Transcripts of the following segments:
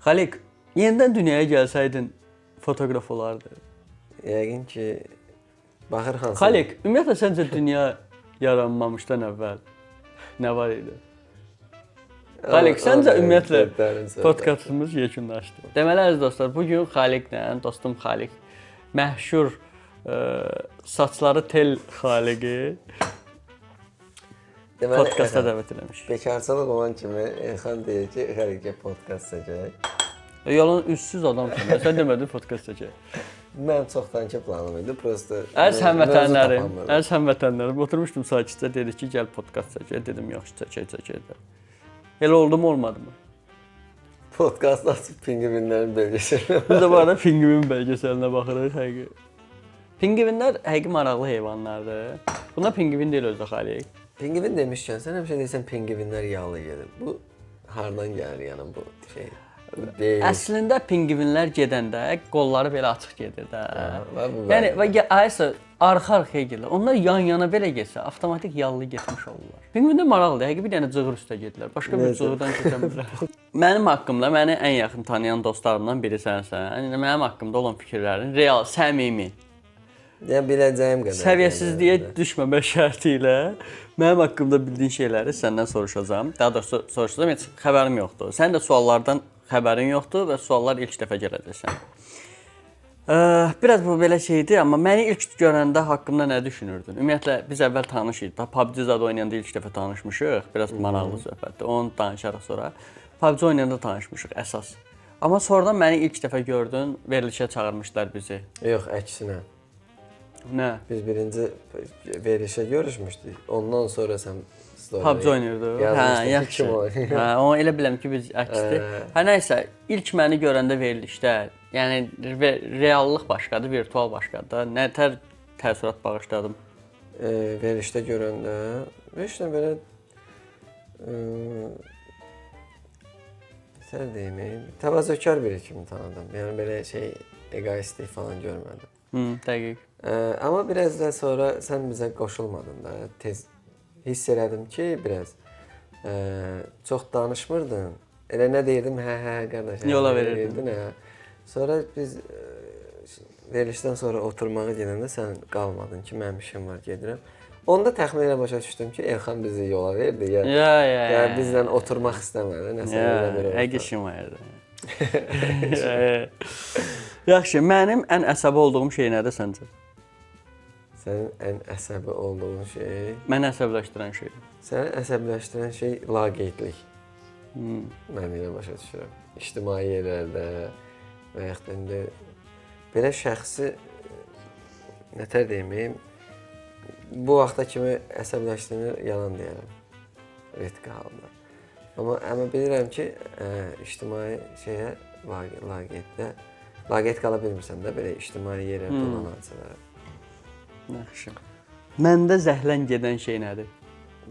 Xaliq, yenidən dünyaya gəlsəydin fotoqraf olardın. Yəqin ki, baxır hansı... Xaliq, ümumiyyətlə səncə dünya yaranmamışdan əvvəl nə var idi? Xaliq, səncə ümumiyyətlə podkastımız yekunlaşdı. Deməli, əziz dostlar, bugün Xaliqlə, dostum Xaliq, məşhur saçları tel Xaliqi podkasta dəvət eləmiş. Bekarçılıq olan kimi Elxan deyir ki, Xaliqə podkast çəkək. Yolun üstsüz adamsın. Sən demədin podkast çəkək. Mənim çoxdankı planım idi. Prosta əziz həmvətənlərim, oturmuşdum sakitcə, dedi ki, gəl podkast çəkək. Dedim, yaxşı, çəkək. Elə oldu mu, olmadı mı? Podkast açıb pingvinlərin belgesəlinə. Biz də bu arada pingvin belgesəlinə baxırıq həqiqi. Pingvinlər həqiqi maraqlı heyvanlardır. Buna pingvin deyil özü Xaliq. Pingvin demişkən, sən həmişə deyirsən pingvinlər yağlı gedir. Bu hardan gəlir yəni bu şey? Əslində pingvinlər gedəndə qolları belə açıq gedir də. Yəni və aysa arxa-arxaya gedirlər. Onlar yan-yana belə getsə, avtomatik yallı getmiş olurlar. Pingvinlər maraqlıdır. Həqiqi bir dənə cığır üstə gedirlər. Başqa bir cığırdan keçə bilmirlər. Mənim haqqımda məni ən yaxın tanıyan dostlarımdan biri sənsən. Yəni mənim haqqımda olan fikirlərin real, səmimi. Yəni biləcəyim qədər. Səviyyəsizliyə düşməmək şərti ilə mənim haqqımda bildiyin şeyləri səndən soruşacağam. Daha doğrusu soruşacağam, heç xəbərim yoxdur. Sənin də suallardan xəbərin yoxdur və suallar ilk dəfə gələcəksən. Biraz bu belə şeydir, amma məni ilk görəndə haqqımda nə düşünürdün? Ümumiyyətlə biz əvvəl tanış idik. PUBG zad oynayanda ilk dəfə tanışmışıq. Biraz maraqlı söhbətdir. Onu danışarıq sonra. PUBG oynayanda tanışmışıq əsas. Amma sonradan məni ilk dəfə gördün, verilişə çağırmışlar bizi. Yox, əksinə. Nə? Biz birinci verilişə görüşmüşdük. Ondan sonra sən PUBG oynayırdıq. Hə, yaxşı. Hə, onu elə biləm ki, biz əksdir. Hə, nəysə, ilk məni görəndə verilişdə, yəni reallıq başqadır, virtual başqadır. Nə təəssürat bağışladım? Verilişdə görəndə, verilişdə belə sən deyim, təvazökar biri kimi tanıdım. Yəni belə şey, egoistlik falan görmədim. Dəqiq. Amma biraz da sonra sən bizə qoşulmadın da, tez hiss elədim ki, biraz çox danışmırdın. Elə nə deyirdim, hə, qardaş. Yola verirdin. Sonra biz verilişdən sonra oturmağa gedəndə sən qalmadın ki, mənim işim var, gedirəm. Onda təxminən başa düşdüm ki, Elxan bizi yola verdi. Yəni bizlə oturmaq istəmədi. Nəsə elə bir oldu. Həqiqi işim var. Yaxşı, mənim ən əsəbi olduğum şey nədir səncə? Sənin ən əsəbi olduğun şey... Məni əsəbləşdirən şey. Səni əsəbləşdirən şey laqeydlik. Mən elə başa düşürəm. İctimai yerlərdə və yaxud da indi belə şəxsi nətər deyim, bu vaxta kimi əsəbləşdirir, yalan deyərəm. Ritqi halında. Amma bilirəm ki, ictimai şeyə laqeyd qala bilmirsən də belə ictimai yerlərdə olan hadisələrə. Yaxşı. Məndə zəhlən gedən şey nədir?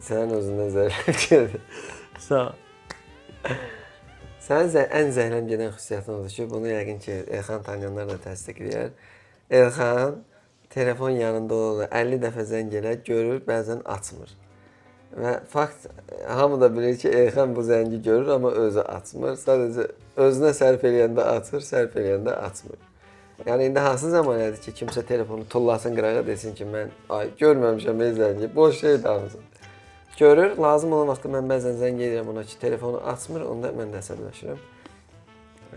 Sənin özündə zəhlən gedir. Sağ ol. Sənin ən zəhlən gedən xüsusiyyətin odur ki, bunu yəqin ki, Elxan tanıyanlar da təsdiqləyər. Elxan telefon yanında olur, 50 dəfə zəng gələr, görür, bəzən açmır. Və fakt, hamı da bilir ki, Elxan bu zəngi görür, amma özü açmır. Sadəcə özünə sərf eləyəndə açır, sərf eləyəndə açmır. Yəni indi hansı zamanədir ki, kimsə telefonu tullasın qırağa desin ki, mən görməmişəm zəngi, boş şey danışın. Görür, lazım olan vaxtda mən bəzən zəng edirəm ona ki, telefonu açmır, onda mən də əsəbləşirəm.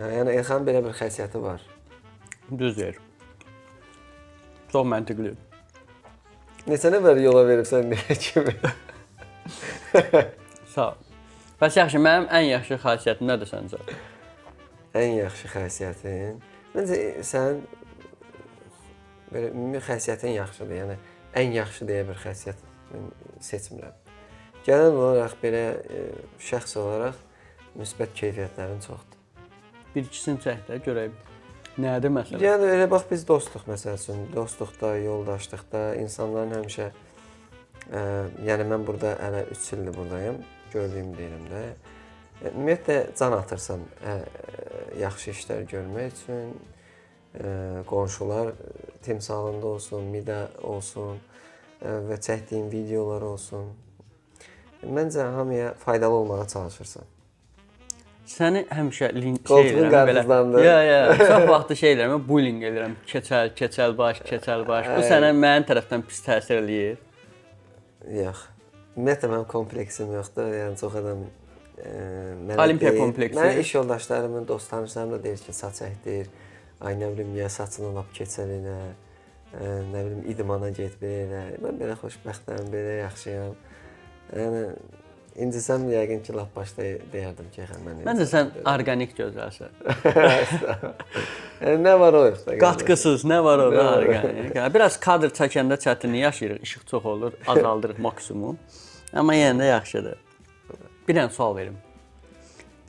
Yəni Elxanın belə bir xəsiyyəti var. Düz deyir. Çox məntiqli. Neçə nəfər yola veribsən deyə kimi? Sağ ol. Bəs yaxşı, mənim ən yaxşı xasiyyətim nədir səncə? Ən yaxşı xasiyyətin? Məncə sənin belə ümumi xəsiyyətin yaxşıdır. Yəni ən yaxşı deyə bir xəsiyyət seçmirəm. Genel olaraq belə şəxs olaraq müsbət keyfiyyətlərin çoxdur. Bir-ikisini çək də görək. Nədir məsələn? Yəni elə bax biz dostuq məsəl üçün. Dostluqda, yoldaşlıqda insanların həmişə yəni mən burada hələ 3 ildir buradayım. Gördüyüm deyirəm də. Ümumiyyətlə can atırsan yaxşı işlər görmək üçün, qonşular timsalında olsun, mida olsun və çəkdiyin videolar olsun. Məncə hamıya faydalı olmağa çalışırsan. səni həmişə link Qoltuğun şey edirəm belə. qarpızlandı. Ya, çox vaxtı şey edirəm, bullying edirəm. Keçəl baş. Bu sənə mənim tərəfdən pis təsir eləyir. Yox. Ümumiyyətlə mənim kompleksim yoxdur. Yəni çox adam mənə Olimpiya deyir. kompleksi. Mən iş yoldaşlarımın, dost tanışlarım da deyir ki, saç əkdir. Ay nə bilim, niyə saçını lap keçəl elə. Nə bilim, idmana get belə. Mən belə xoşbəxtəm, belə yaxşıyam. Yəni İncisəm yəqin ki, lap başda deyərdim ki, mən. Məncə sən orqanik gözəlsən. Nə var o yoxsa? Qatqısız, nə var orada orqanik? Biraz kadr çəkəndə çətinlik yaşayırıq, işıq çox olur, azaldırıq maksimum. Amma yenə də yaxşıdır. Bir dənə sual verim.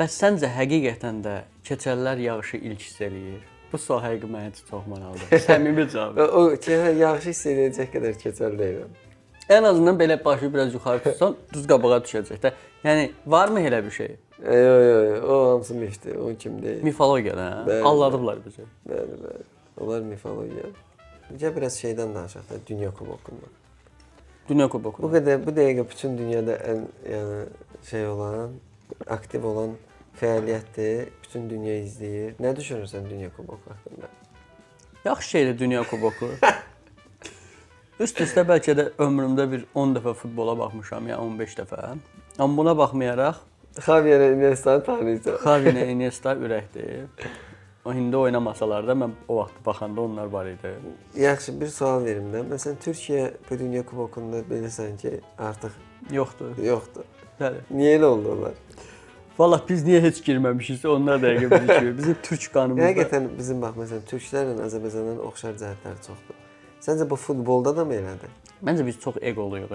Bəs səncə həqiqətən də keçəllər yağışı ilk hiss eləyir? Bu sual həqiqətən mənə çox maraqlıdır. Səmimi cavab. O yağışı hiss eləyəcək qədər keçəl deyiləm. Ən azından belə başı biraz yuxarı tutsan, düz qabağa düşəcək də. Yəni varmı elə bir şey? Yox, o hamısı mifdir, o kim deyil. Mifologiyadır, hə? Bəli. Alladıblar bizi. Bəli. Onlar mifologiya. Gəl biraz şeydən danışaq da, Dünya Kubokundan. Dünya Kuboku. Bu dəqiqə bütün dünyada ən yəni şey olan, aktiv olan fəaliyyətdir. Bütün dünya izləyir. Nə düşünürsən Dünya Kuboku haqqında? Yaxşı şeydir Dünya Kuboku. Üst-üstə bəlkə də ömrümdə bir 10 dəfə futbola baxmışam, ya 15 dəfə. Amma buna baxmayaraq Javier Iniesta'nı tanıyırsan. Xavi Iniesta ürəkdir. O indi oynamasalar da mən o vaxt baxanda onlar var idi. Yaxşı, bir sual verim də. Məsələn, Türkiyə bu Dünya Kubokunda bilirsən ki, artıq Yoxdur. yoxdur. Bəli. Niyə elə oldu onlar? Vallahi biz niyə heç girməmişiksə onlar dəqiqə bilir. Bizim türk qanımızda. Həqiqətən bizim bax məsələn türklərlə Azərbaycanın oxşar cəhətləri çoxdur. Səncə bu futbolda da mı elədir? Məncə biz çox eqoluyuq.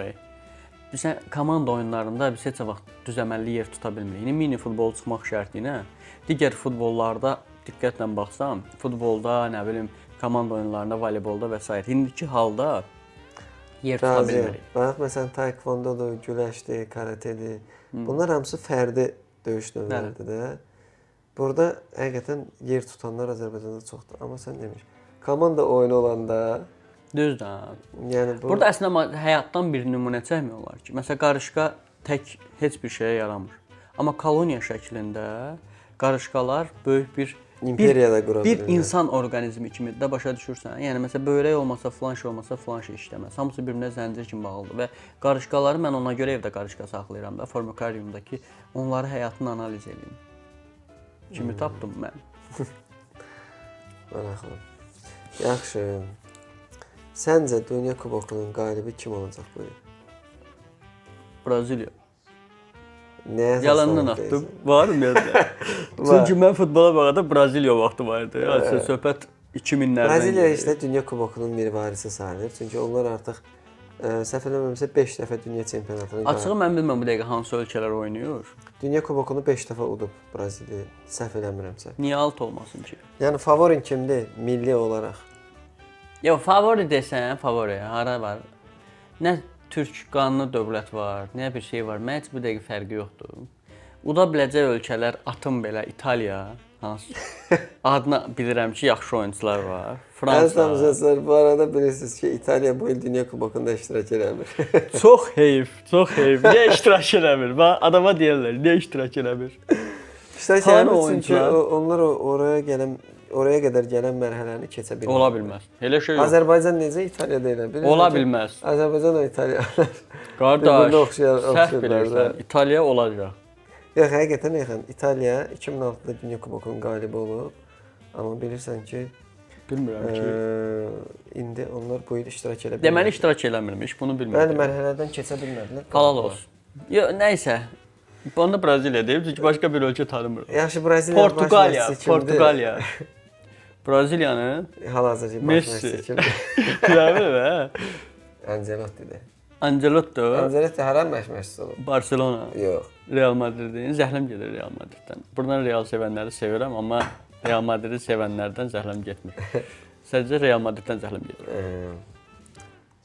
Biz komanda oyunlarında biz heç vaxt düzəməlli yer tuta bilmirik. İndi mini futbol çıxmaq şərti ilə digər futbollarda diqqətlə baxsam, futbolda, nə bilim, komanda oyunlarında, voleybolda və s. indiki halda yer tuta bilmirik. Bax məsələn taekwondodur, güləşdir, karatedir. Bunlar hamısı fərdi döyüş növləridir də. Burada həqiqətən yer tutanlar Azərbaycanda çoxdur. Amma sən demiş, komanda oyunu olanda Düzdür. yəni bu Burada əslində həyatdan bir nümunə çəkmək olar ki, məsələn qarışqa tək heç bir şeyə yaramır. Amma koloniya şəklində qarışqalar böyük bir imperiyada qura bir bilirlər. insan orqanizmi kimi də başa düşürsən. Yəni məsələn böyrək olmasa, filan şey olmasa, filan şey işləməz. Hamısı bir-birinə zəncir kimi bağlıdır və qarışqaları mən ona görə evdə qarışqa saxlayıram da, formikariumdakı onları həyatını analiz edirəm. Kimi tapdım mən. Maraqlı. Yaxşı. Səncə Dünya Kubokunun qalibi kim olacaq bu il? Braziliya. Nəyə Yalandan atdım. Var mı yadda? Çünki mən futbola baxanda Braziliya vaxtı var idi. Hətta söhbət 2000-lərdən. Braziliya işte Dünya Kubokunun mirvarisi sayılır. Çünki onlar artıq səhv eləmirəmsə 5 dəfə dünya çempionatını Açığı mən bilmirəm bu dəqiqə hansı ölkələr oynayır. Dünya Kubokunu 5 dəfə udub Braziliya, səhv eləmirəmsə. Niyə alt olmasın ki? Yəni favorin kimdir milli olaraq? Ya favori desən, favori hara var? Nə türk qanlı dövlət var, nə bir şey var. Məncə bu dəqiqə fərqi yoxdur. Uda biləcək ölkələr atım belə İtaliya, hansı adını bilirəm ki, yaxşı oyunçular var. Fransa. Əslində bu arada bilirsiniz ki, İtaliya bu il Dünya Kubokunda iştirak eləmir. Çox heyf, çox heyf. Niyə iştirak eləmir? Bax adama deyirlər, niyə iştirak eləmir? İştirak eləmir çünki onlar oraya qədər gələn mərhələni keçə bilmir. Ola bilməz. Elə şey yox. Azərbaycan necə İtaliyada elə bilir? Ola bilməz. Azərbaycan və İtaliya. Qardaş, səhv bilirsən. İtaliya olacaq. Yox, həqiqətən İtaliya 2006-da Dünya Kubokunun qalibi olub. Amma bilirsən ki, bilmirəm ki, indi onlar bu il iştirak edə bilmir. Deməli iştirak eləmirmiş, bunu bilmirəm. Bəli, mərhələdən keçə bilmədilər. Halal olsun. Yox, nəysə. Bunu Braziliya deyib, çünki başqa bir ölkə tanımır. Yaxşı, Braziliya Portuqaliya. Braziliyanın hal-hazırda Messi. kimdir? Güləmi və? Ancelotti'dir. Ancelotti hara məşqçisi olub? Barcelona. Yox. Real Madridin. Zəhləm gedir Real Madriddən. Buradan Real sevənləri sevirəm, amma Real Madridi sevənlərdən zəhləm getmir. Sadəcə Real Madriddən zəhləm gedir.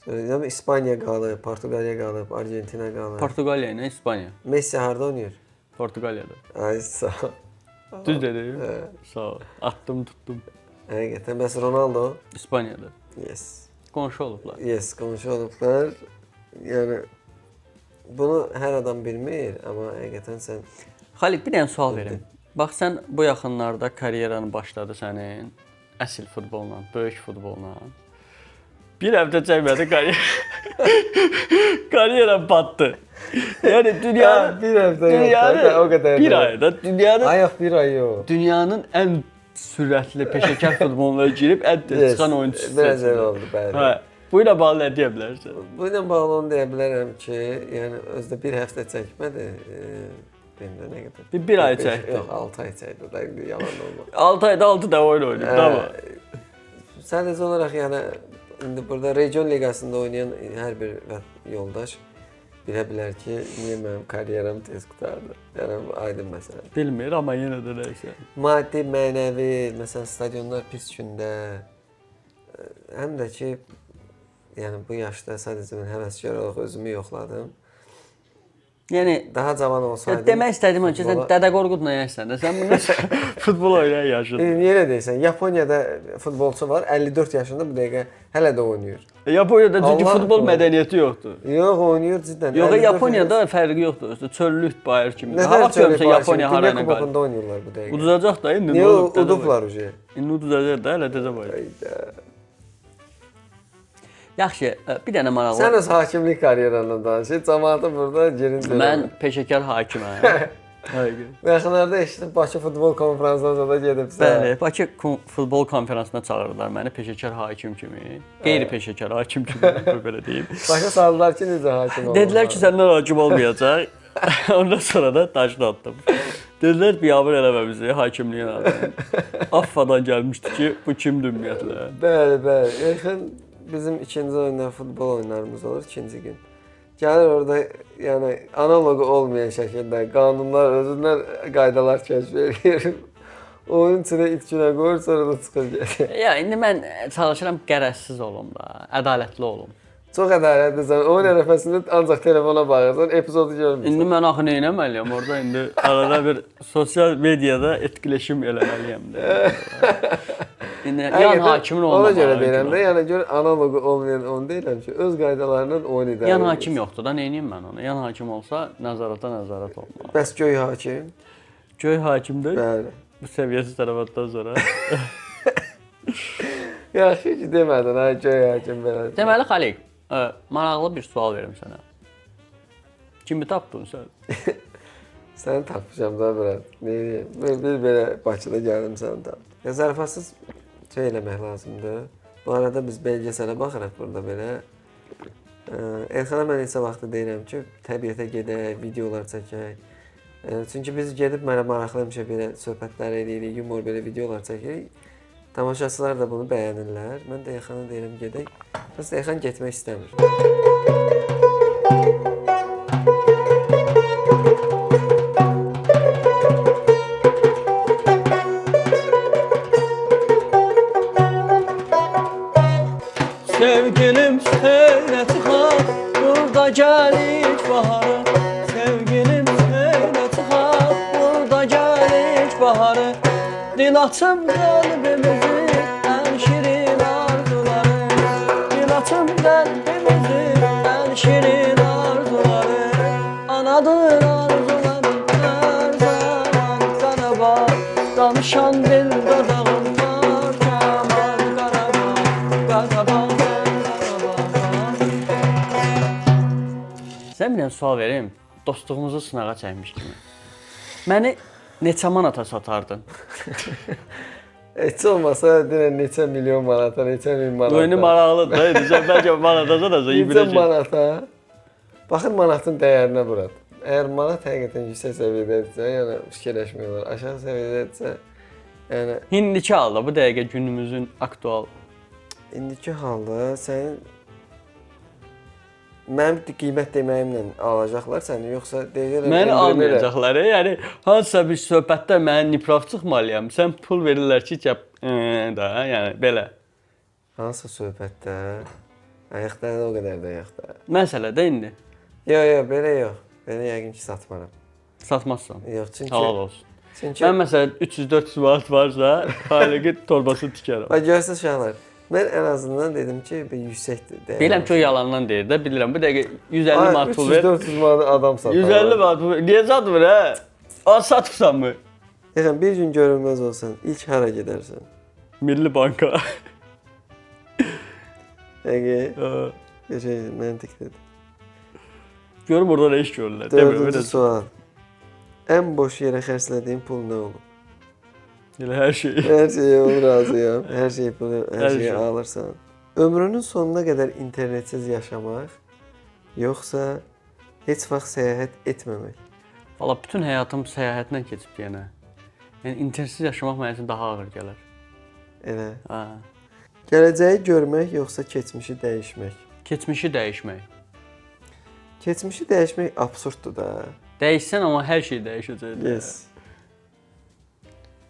Yəni İspaniya qalıb, Portuqaliya qalıb, Argentina qalıb. Portuqaliya ilə İspaniya. Messi harda oynayır? Portuqaliyada. Ay sağ ol. Düz dedim. Sağ ol. Atdım, tutdum. Həqiqətən bəs Ronaldo? İspaniyada. Yes. Qonşu olublar. Yes, qonşu olublar. Yəni bunu hər adam bilmir, amma həqiqətən sən Xalid, bir dənə sual verim. Bax sən bu yaxınlarda karyeranı başladı sənin əsl futbolla, böyük futbolla. Bir həftə çəkmədi karyera batdı. Yəni dünyanın bir həftə yox, o qədər. Bir ayda dünyanın Ayaq bir ay yox. Dünyanın ən sürətli peşəkar futboluna girib ən tez çıxan oyunçusu. Biraz elə oldu, bəli. Hə. Bu ilə bağlı nə deyə bilərsən? Bu ilə bağlı onu deyə bilərəm ki, yəni özdə bir həftə çəkmədi. Bilmirəm nə qədər. Bir ay çəkdi. Yox, 6 ay çəkdi. Da yalan olmaz. 6 ayda 6 dəfə oyun oynayıb, tamam. Sadəcə olaraq yəni indi burada region liqasında oynayan hər bir yoldaş bilə bilər ki, niyə mənim karyeram tez qurtardı. Yəni bu aydın məsələ. Bilmir, amma yenə də nəysə. Maddi, mənəvi, məsələn stadionlar pis gündə, həm də ki, yəni bu yaşda sadəcə mən həvəskar olaraq özümü yoxladım. Yəni Daha cavan olsaydım. demək istədim ki, sən Dədə Qorqudla yaşsan da, sən bunu futbol oynayan yaşın. Yenə deyirsən, Yaponiyada futbolçu var, 54 yaşında bu dəqiqə hələ də oynayır. Yaponiyada çünki Allah futbol Allah. mədəniyyəti yoxdur. Yox, oynayır cidden. Yox, 54 Yaponiyada fərqi yoxdur. Çöllük bayır kimi. Nə Hava qədər görmüsən Yaponiya hara ilə qalır. Kupasında oynayırlar bu dəqiqə. Uduzacaq da indi. Niyə udublar uje? İndi uduzacaq da, hələ təzə var. Yaxşı, bir dənə maraqlı. Sən öz hakimlik karyerandan danış. Cəmaatı burada yerin dönür. Mən peşəkar hakiməm. Həqiqətən. Yaxınlarda eşitdim Bakı futbol konfransına da gedibsən. Bəli, Bakı futbol konfransına çağırdılar məni peşəkar hakim kimi, qeyri-peşəkar hakim kimi, belə deyim. Başa saldılar ki, necə hakim olmalı. Dedilər ki, səndən hakim olmayacaq. Ondan sonra da daşını atdım. Dedilər, biabır eləməmizi hakimliyin adını. Affadan gəlmişdi ki, bu kimdir ümumiyyətlə? Bəli, bəli. Yaxın bizim ikinci oyunda futbol oyunlarımız olur, ikinci gün. Gəlir orada, yəni analogu olmayan şəkildə qanunlar, özündən qaydalar kəşf edir. Oyun içinə itkinə qoyur, sonra da çıxır gedir. Ya, indi mən çalışıram qərəzsiz olum da, ədalətli olum. Çox ədalətlisən. Oyun ərəfəsində ancaq telefona baxırsan, epizodu görmürsən. İndi mən axı nə etməliyəm? Orada indi arada bir sosial mediada etkiləşim eləməliyəm də. İndi yan hakimin olmamalı. Ona görə deyirəm də, yəni gör analogu olmayan onu deyirəm ki, öz qaydalarla oyun idarə edir. Yan hakim yoxdur da, nə edeyim mən onu? Yan hakim olsa nəzarətə nəzarət olmalı. Bəs göy hakim? Göy hakimdir. Bəli. Bu səviyyəsiz tərəfatdan sonra. Yaxşı ki demədin, ay göy hakim belə. Deməli Xaliq, maraqlı bir sual verim sənə. Kimi tapdın sən? Səni tapmışam da biraz. Nə deyim? Bir belə Bakıda gəldim səni tapdım. Ya zarafatsız şey eləmək lazımdır. Bu arada biz belgesələ baxırıq burada belə. Elxana mən neçə vaxtı deyirəm ki, təbiətə gedək, videolar çəkək. Çünki biz gedib mənə maraqlı həmişə belə söhbətlər edirik, yumor belə videolar çəkirik. Tamaşaçılar da bunu bəyənirlər. Mən də Elxana deyirəm gedək. Bəs Elxan getmək istəmir. Sevgilim söyle çıkar, burada gelir baharı. Sevgilim söyle çıkar, burada gelir baharı. Dil açım kalbimizi, en şirin arzuları. Dil açım kalbimizi, en şirin arzuları. Anadır arzularım her zaman Qarabağ. Danışan dil dodağım var Kemal Qarabağ, Qarabağ. Sən bir sual verim, dostluğumuzu sınağa çəkmiş kimi. Məni neçə manata satardın? Heç olmasa deyirəm neçə milyon manata, neçə min manata. Oyunu maraqlıdır da, sən bəlkə manata da Neçə manata? Baxın manatın dəyərinə burada. Əgər manat həqiqətən yüksək səviyyədədirsə, yəni fikirləşmiyorlar. Aşağı səviyyədədirsə, yəni İndiki halda bu dəqiqə günümüzün aktual. indiki halda sənin mənim qiymət deməyimlə alacaqlar səni, yoxsa deyirlər Məni almayacaqlar. Yəni hansısa bir söhbətdə mən nifraf çıxmalıyam. Sən pul verirlər ki, da, yəni belə. Hansısa söhbətdə ayaqda o qədər də ayaqda. Məsələdə indi Yox, belə yox. Belə yəqin ki satmaram. satmazsan. Yox, çünki Halal olsun. çünki Mən məsələn 300-400 manat varsa, Xaliqin torbasını tikərəm. bax görürsüz uşaqlar. Mən ən azından dedim ki, bir yüksəkdir. Bilirəm ki, o yalandan deyir də, bilirəm. Bu dəqiqə 150 manat pul ver. 300-400 manat adam satır. 150 manat pul ver. Niyə satmır hə? Az satıbsan mı? Elxan, bir gün görünməz olsan, ilk hara gedərsən? Milli Banka. Həqiqi, məntiqlidir. Görüm orada nə iş görürlər. Demirəm, Dördüncü sual. Ən boş yerə xərclədiyin pul nə olub? Elə hər şey. Hər şeyə razıyam. Hər şeyi Hər şeyi şey. alırsan. Ömrünün sonuna qədər internetsiz yaşamaq, yoxsa heç vaxt səyahət etməmək? Valla bütün həyatım səyahətlə keçib yenə. Yəni internetsiz yaşamaq mənim üçün daha ağır gələr. Elə. Ha. Gələcəyi görmək, yoxsa keçmişi dəyişmək? Keçmişi dəyişmək. Keçmişi dəyişmək absurddur da. Dəyişsən amma hər şey dəyişəcək. Yes.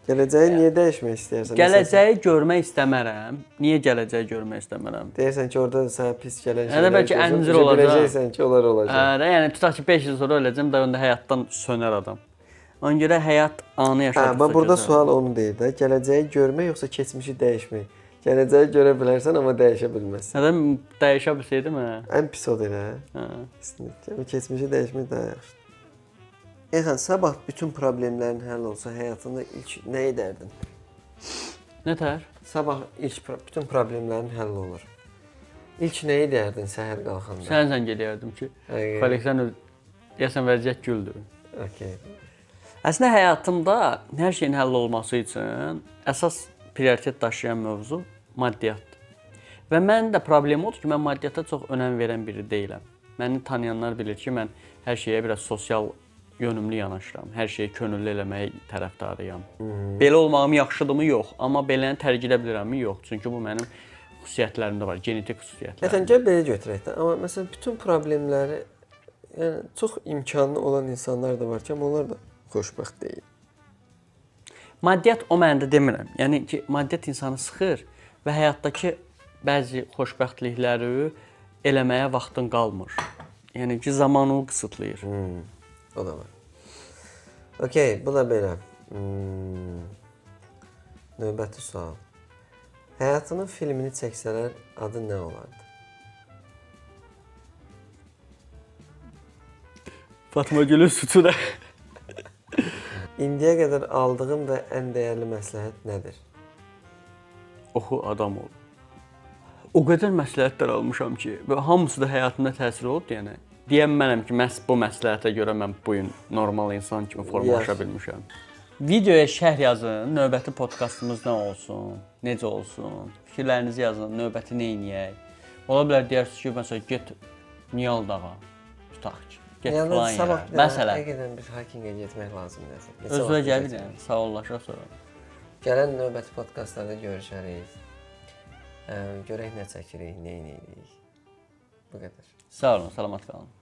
Gələcəyi niyə dəyişmək istəyirsən? Gələcəyi görmək istəmərəm. Niyə gələcəyi görmək istəmərəm? Deyirsən ki, orada sənə pis gələn Hələ bəlkə əncir olacaq. Biləcəksən ki, onlar olacaq. Yəni tutaq ki 5 il sonra öləcəm də onda həyatdan sönər adam. Ona görə həyat anı yaşadıqca. Bax burada sual onu deyir də. Gələcəyi görmək yoxsa keçmişi dəyişmək? Gələcəyi görə bilərsən amma dəyişə bilməzsən. Nədən dəyişə bilsəydim hə? Ən pis o elə. Hə. Kesinlikle. Keçmişi dəyişmək daha yaxşıdır. Elxan, sabah bütün problemlərin həll olsa həyatında ilk nə edərdin? Nətər? Sabah bütün problemlərin həll olur. İlk nə edərdin səhər qalxanda? Sən zəng eləyərdim ki, kolleksioner deyəsən vəziyyət güldür. Okay. Əslində həyatımda hər şeyin həll olması üçün əsas prioritet daşıyan mövzu maddiyyatdır. Və mənim də problemim odur ki, mən maddiyyata çox önəm verən biri deyiləm. Məni tanıyanlar bilir ki, mən hər şeyə biraz sosial yönümlü yanaşıram. Hər şeyi könüllü eləmək tərəfdarıyam. Belə olmağım yaxşıdırmı? Yox. Amma beləni tərk edə bilirəmmi? Yox. Çünki bu mənim xüsusiyyətlərimdə var, genetik xüsusiyyətlər. Ətən gəl belə götürək də. Amma məsələn bütün problemləri, yəni çox imkanlı olan insanlar da var ki, amma onlar da xoşbəxt deyil. Maddiyyat o mənada demirəm. Yəni ki, maddiyyat insanı sıxır və həyatdakı bəzi xoşbəxtlikləri eləməyə vaxtın qalmır. Yəni ki, zamanı qısıtlayır. O da var. Okay, bu da belə. Növbəti sual. Həyatının filmini çəksələr adı nə olardı? Fatma Gülün sütuna. İndiyə qədər aldığım və ən dəyərli məsləhət nədir? Oxu adam ol. O qədər məsləhətlər almışam ki, və hamısı da həyatımda təsir oldu, yəni. Deyən mənəm ki, məhz bu məsləhətə görə mən bu gün normal insan kimi formalaşa bilmişəm. Videoya şərh yazın, növbəti podkastımız nə olsun, necə olsun, fikirlərinizi yazın, növbəti nə edək. Ola bilər deyirsiniz ki, məsələn, get Niyal dağa, tutaq ki, get falan yerə. Məsələn, həqiqətən bir hikingə getmək lazımdır. özünə gəlin, sağollaşaq sonra. Gələn növbəti podkastlarda görüşərik. Görək nə çəkirik, nə edirik. Bu qədər. Sağ olun, salamat qalın.